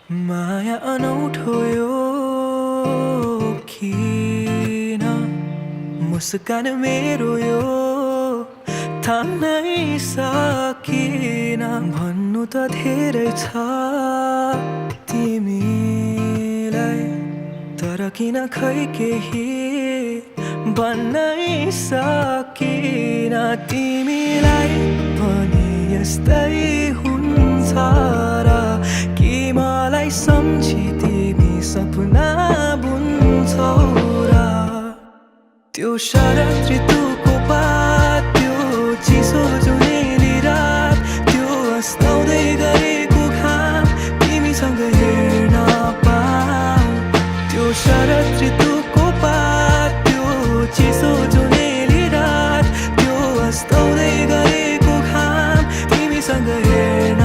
माया अनौठो यो किन मुस्कान मेरो यो थाम्नै सकिन भन्नु त धेरै छ तिमीलाई तर किन खै केही भन्नै सकिन तिमीलाई पनि यस्तै हुन्छ र कि मलाई सम्झी तिमी सपना बुन्छौ र त्यो शरद ऋतुको पात त्यो चिसो जुनेली रात त्यो अस्ताउँदै गरेको घाम तिमीसँग हेर्न पाऊ त्यो शरद ऋतुको पात त्यो चिसो जुनेली रात त्यो अस्ताउँदै गरेको घाम तिमीसँग हेर्न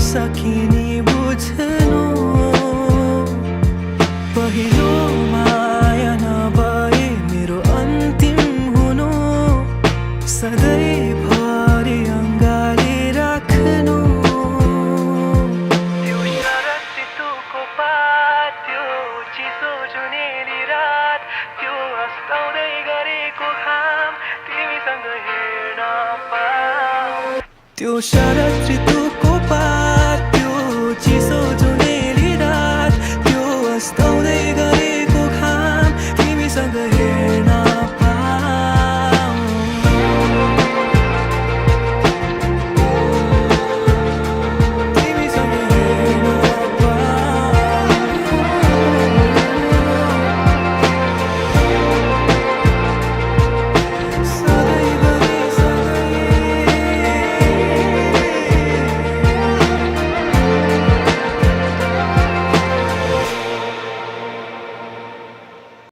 सकिने बुझ्नु पहिलो माया नभए मेरो अन्तिम हुनु सधैँभरि अङ्गाले राख्नु त्यो शरद ऋतुको पात त्यो चिसो जुनेली रात त्यो अस्ताउँदै गरेको घाम तिमीसँग हेर्न पाऊ त्यो शरद ऋतु